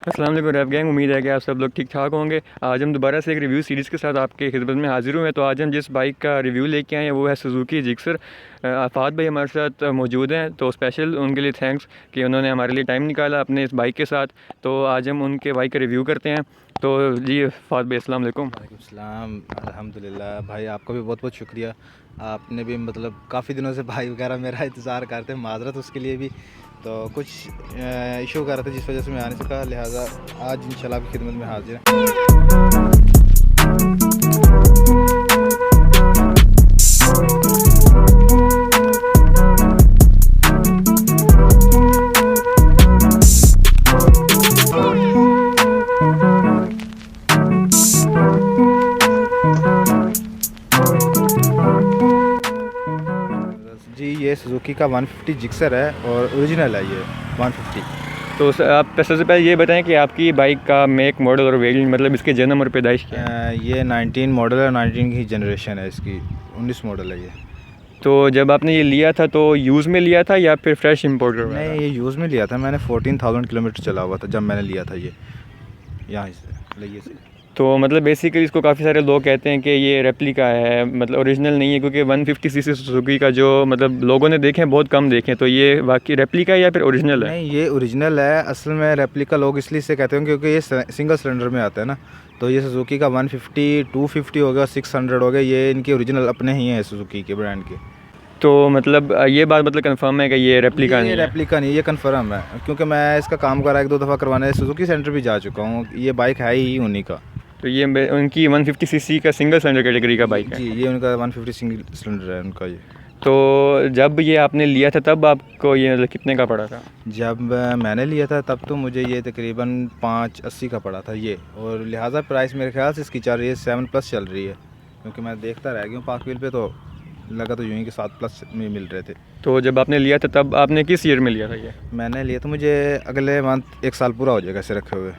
अस्सलाम वालेकुम rap gang. उम्मीद है कि आप सब लोग ठीक ठाक होंगे। आज हम दोबारा से एक रिव्यू सीरीज़ के साथ आपके खिदमत में हाजिर हुए हैं। तो आज हम जिस बाइक का रिव्यू लेके आए हैं वो है सुजुकी जिक्सर। आफात भाई हमारे साथ मौजूद हैं, तो स्पेशल उनके लिए थैंक्स कि उन्होंने हमारे लिए टाइम निकाला अपने इस बाइक के साथ। तो आज हम उनके बाइक का रिव्यू करते हैं। तो जी आफात भाई अस्सलाम वालेकुम। वालेकुम सलाम। अल्हम्दुलिल्लाह भाई, आपका भी बहुत बहुत शुक्रिया। आपने भी मतलब काफ़ी दिनों से भाई वगैरह मेरा इंतज़ार करते हैं, माजरत उसके लिए भी। तो कुछ इशू कर रहे थे जिस वजह से मैं आ नहीं सका, लिहाजा आज इंशाल्लाह आपकी खिदमत में हाजिर है। जी ये सुजुकी का 150 जिक्सर है और ओरिजिनल है ये 150। तो आप सबसे पहले ये बताएं कि आपकी बाइक का मेक मॉडल और वेरिएंट, मतलब इसके जन्म और पैदाइश क्या है। ये 19 मॉडल है, 19 की जनरेशन है इसकी, 19 मॉडल है ये। तो जब आपने ये लिया था तो यूज़ में लिया था या फिर फ्रेश इंपोर्ट करवाया था? नहीं, ये यूज़ में लिया था मैंने। 14,000 किलोमीटर चला हुआ था जब मैंने लिया था ये, यहाँ से लिए से। तो मतलब बेसिकली इसको काफ़ी सारे लोग कहते हैं कि ये रेप्लिका है, मतलब ओरिजिनल नहीं है, क्योंकि 150 सीसी सुजुकी का जो मतलब लोगों ने देखे हैं बहुत कम देखे हैं। तो ये वाकई रेप्लिका है या फिर ओरिजिनल है? नहीं, ये ओरिजिनल है। असल में रेप्लिका लोग इसलिए से कहते हैं क्योंकि ये सिंगल सिलेंडर में आता है ना। तो ये सुजुकी का 150, 250 हो गया, 600 हो गया, ये इनके ओरिजिनल अपने ही हैं सुजुकी के ब्रांड के। तो मतलब ये बात मतलब कंफर्म है कि ये रेप्लिका नहीं ये है? रेप्लिका नहीं, ये कन्फर्म है क्योंकि मैं इसका काम करा 1-2 दफ़ा करवाने सुजुकी सेंटर भी जा चुका हूँ। ये बाइक है ही उन्हीं का। तो ये उनकी 150 सीसी का सिंगल सिलेंडर कैटेगरी का बाइक है? जी, ये उनका 150 सिंगल सिलेंडर है उनका ये। तो जब ये आपने लिया था तब आपको ये मतलब कितने का पड़ा था? जब मैंने लिया था तब तो मुझे ये तकरीबन 580 का पड़ा था ये, और लिहाजा प्राइस मेरे ख्याल से इसकी चल रही है 7+ चल रही है, क्योंकि मैं देखता रह गया हूँ पार्क व्हील पे, तो लगा तो यूँ ही कि 7+ में मिल रहे थे। तो जब आपने लिया था तब आपने किस ईयर में लिया था ये? मैंने लिया तो मुझे अगले मंथ 1 साल पूरा हो जाएगा इसे रखे हुए।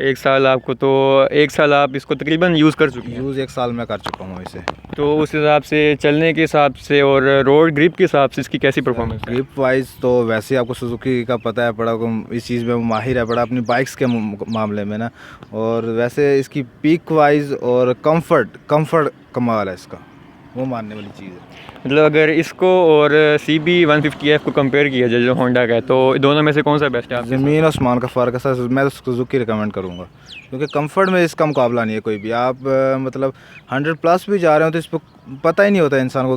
एक साल आपको, तो एक साल आप इसको तकरीबन यूज़ कर चुके हैं? यूज़ 1 साल में कर चुका हूँ इसे। तो उस हिसाब से चलने के हिसाब से और रोड ग्रिप के हिसाब से इसकी कैसी परफॉर्मेंस है? ग्रिप वाइज तो वैसे ही आपको सुजुकी का पता है, बड़ा इस चीज़ में माहिर है बड़ा अपनी बाइक्स के मामले में ना। और वैसे इसकी पीक वाइज और कंफर्ट कमाल है इसका, वो मानने वाली चीज़ है। मतलब अगर इसको और CB 150F को कंपेयर किया जाए जो होंडा का है, तो दोनों में से कौन सा बेस्ट है आपके ज़मीन आसमान का फ़र्क है सर। मैं तो सुजुकी रिकमेंड करूँगा क्योंकि कंफर्ट में इसका मुकाबला नहीं है कोई भी। आप मतलब 100+ भी जा रहे हो तो इस पर पता ही नहीं होता इंसान को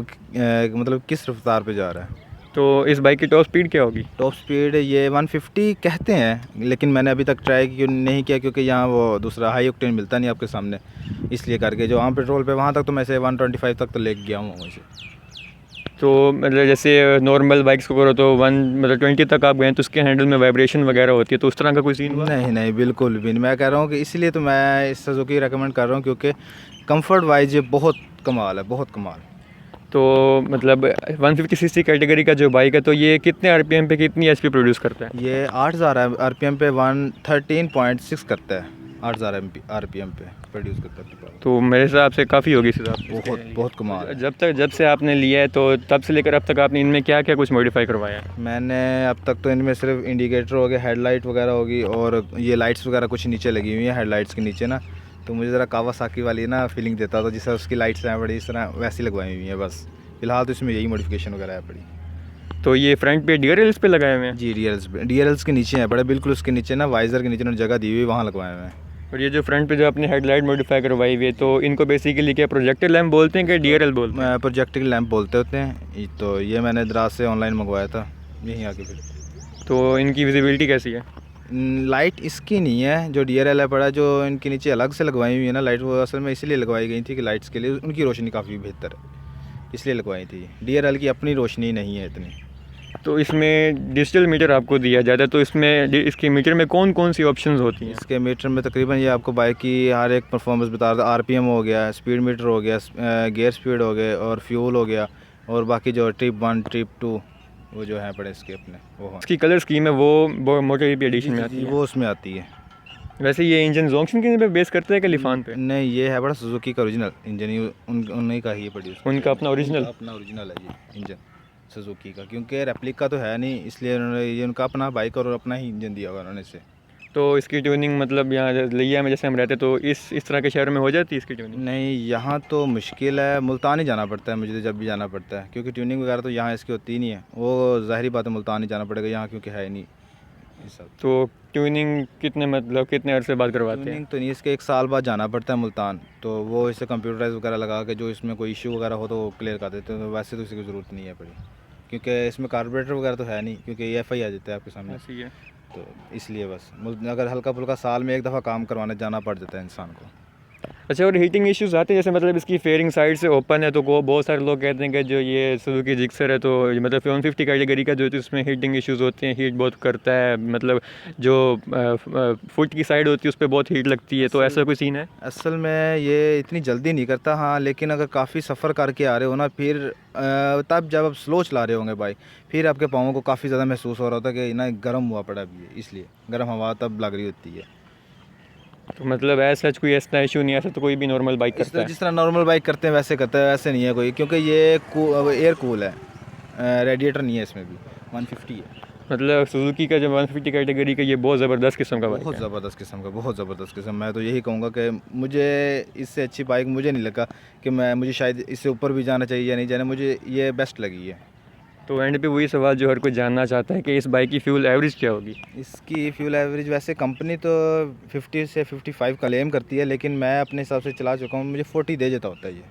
मतलब किस रफ्तार पे जा रहा है। तो इस बाइक की टॉप स्पीड क्या होगी? टॉप स्पीड ये 150 कहते हैं, लेकिन मैंने अभी तक ट्राई नहीं किया क्योंकि यहाँ वो दूसरा हाई ऑक्टेन मिलता नहीं आपके सामने, इसलिए करके जो वहाँ पेट्रोल पे वहाँ तक तो मैं से 125 तक तो ले गया हूँ वैसे। तो मतलब जैसे नॉर्मल बाइक्स को करो तो 20 तक आप गए तो उसके हैंडल में वाइब्रेशन वगैरह होती है, तो उस तरह का कोई सीन हुआ? नहीं नहीं, बिल्कुल भी नहीं। मैं कह रहा हूँ कि इसलिए तो मैं इस सुजुकी रेकमेंड कर रहा हूँ क्योंकि कंफर्ट वाइज ये बहुत कमाल है, बहुत कमाल। तो मतलब 150 सीसी कैटेगरी का जो बाइक है, तो ये कितने RPM पे कितनी HP प्रोड्यूस करता है? ये 8000 RPM पे 113.6 करता है। 8000 RPM पे प्रोड्यूस करता है। तो मेरे हिसाब से काफ़ी होगी इस हिसाब से। बहुत बहुत कमाल है। जब से आपने लिया है तो तब से लेकर अब तक आपने इनमें क्या क्या कुछ मॉडिफाई करवाया है? मैंने अब तक तो इनमें सिर्फ इंडिकेटर हो गया, हेडलाइट वगैरह होगी, और ये लाइट्स वगैरह कुछ नीचे लगी हुई है हेडलाइट्स के नीचे ना। तो मुझे ज़रा कावासाकी वाली ना फीलिंग देता था, जिससे उसकी लाइट्स हैं बड़ी इस तरह वैसी लगवाई हुई हैं बस। फिलहाल तो इसमें यही मॉडिफिकेशन वगैरह है बड़ी। तो ये फ्रंट पे DRLs पे लगाए हुए हैं? जी, DRLs के नीचे है बड़े, बिल्कुल उसके नीचे ना वाइज़र के नीचे ना जगह दी हुई, वहाँ लगवाए हुए हैं। और ये जो फ्रंट पे जो आपने हेडलाइट मॉडिफाई करवाई हुई है, तो इनको बेसिकली क्या प्रोजेक्टर लैम्प बोलते हैं कि DRL बोलते हैं? प्रोजेक्टर लैंप बोलते होते हैं। तो ये मैंने दराज से ऑनलाइन मंगवाया था, यहीं आके फिर। तो इनकी विजिबिलिटी कैसी है? लाइट इसकी नहीं है, जो DRL है पड़ा, जो इनके नीचे अलग से लगवाई हुई है ना लाइट, वो असल में इसलिए लगवाई गई थी कि लाइट्स के लिए उनकी रोशनी काफ़ी बेहतर है, इसलिए लगवाई थी। DRL की अपनी रोशनी नहीं है इतनी। तो इसमें डिजिटल मीटर आपको दिया जाता है, तो इसमें इसके मीटर में कौन कौन सी ऑप्शंस होती हैं? इसके मीटर में तकरीबन ये आपको बाइक की हर एक परफॉर्मेंस बता रहा था। RPM हो गया, स्पीड मीटर हो गया, गियर स्पीड हो गए, और फ्यूल हो गया, और बाकी जो ट्रिप 1 ट्रिप 2 वो जो है पड़े इसके अपने वो इसकी कलर स्कीम है वो मोटोजीपी एडिशन में आती है? वो उसमें आती है। वैसे ये इंजन जोंक्शन के पे बेस करता है कि लिफान पे? नहीं, ये है बड़ा सुजुकी का ओरिजिनल इंजन ही, उन्हीं का ही प्रोड्यूस, उनका अपना ओरिजिनल? अपना ओरिजिनल है ये इंजन सुजुकी का, क्योंकि रेप्लिका तो है नहीं, इसलिए उन्होंने ये उनका अपना बाइक और अपना ही इंजन दिया हुआ उन्होंने इसे। तो इसकी ट्यूनिंग मतलब यहाँ लिया में जैसे हम रहते तो इस तरह के शहर में हो जाती है इसकी ट्यूनिंग? नहीं, यहाँ तो मुश्किल है, मुल्तान ही जाना पड़ता है मुझे, तो जब भी जाना पड़ता है, क्योंकि ट्यूनिंग वगैरह तो यहाँ इसकी होती ही नहीं है। वो ज़ाहिरी बात है, मुल्तान ही जाना पड़ेगा यहाँ, क्योंकि है ही नहीं ये सब। तो ट्यूनिंग कितने अरसे बाद करवाते हैं? ट्यूनिंग तो नहीं, इसके 1 साल बाद जाना पड़ता है मुल्तान, तो वो इसे कंप्यूटराइज वगैरह लगा के जो इसमें कोई इशू वगैरह हो तो वो क्लियर कर देते हैं। तो वैसे तो इसकी ज़रूरत नहीं है पड़ी, क्योंकि इसमें कार्बोरेटर वगैरह तो है नहीं, क्योंकि EFI आ जाता है आपके सामने, ऐसी है। तो इसलिए बस अगर हल्का फुल्का साल में 1 दफ़ा काम करवाने जाना पड़ जाता है इंसान को। अच्छा, और हीटिंग इश्यूज़ आते हैं जैसे मतलब इसकी फेयरिंग साइड से ओपन है तो बहुत सारे लोग कहते हैं कि जो ये सुजुकी जिक्सर है तो ये मतलब 150 कैटेगरी का जो है तो इसमें हीटिंग इश्यूज़ होते हैं, हीट बहुत करता है, मतलब जो फुट की साइड होती है उस पर बहुत हीट लगती है, तो ऐसा कोई सीन है? असल में ये इतनी जल्दी नहीं करता, हाँ, लेकिन अगर काफ़ी सफ़र करके आ रहे हो ना, फिर तब जब आप स्लो चला रहे होंगे बाइक, फिर आपके पाँवों को काफ़ी ज़्यादा महसूस हो रहा होता है कि ना गर्म हुआ पड़ा भी है, इसलिए गर्म हवा तब लग रही होती है। तो मतलब ऐसा कोई ऐसा इशू नहीं है, ऐसा तो कोई भी नॉर्मल बाइक करता है? जिस तरह नॉर्मल बाइक करते हैं वैसे करता है, वैसे नहीं है कोई, क्योंकि ये एयर कूल है, रेडिएटर नहीं है इसमें भी, 150 है। मतलब सुजुकी का जो 150 कैटेगरी का ये बहुत ज़बरदस्त किस्म का बाइक बहुत है। ज़बरदस्त किस्म का, बहुत ज़बरदस्त किस्म। मैं तो यही कहूँगा कि मुझे इससे अच्छी बाइक मुझे नहीं लगा कि मुझे शायद इससे ऊपर भी जाना चाहिए या नहीं जाना, मुझे ये बेस्ट लगी है। तो एंड पे वही सवाल जो हर कोई जानना चाहता है कि इस बाइक की फ्यूल एवरेज क्या होगी? इसकी फ्यूल एवरेज वैसे कंपनी तो 50 से 55 क्लेम करती है, लेकिन मैं अपने हिसाब से चला चुका हूँ, मुझे 40 दे जाता होता है ये।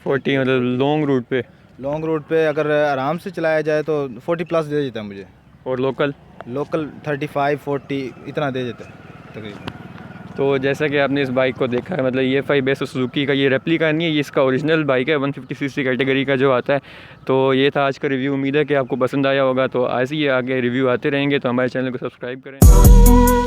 40 मतलब लॉन्ग रूट पे? लॉन्ग रूट पे अगर आराम से चलाया जाए तो 40 प्लस दे देता है मुझे। और लोकल? लोकल 35-40 इतना दे देता है तकरीबन। तो जैसा कि आपने इस बाइक को देखा है, मतलब EFI बेस सुजुकी का ये रेप्लिका नहीं है, ये इसका ओरिजिनल बाइक है, 150cc कैटेगरी का जो आता है। तो ये था आज का रिव्यू, उम्मीद है कि आपको पसंद आया होगा। तो ऐसे ही आगे रिव्यू आते रहेंगे, तो हमारे चैनल को सब्सक्राइब करें।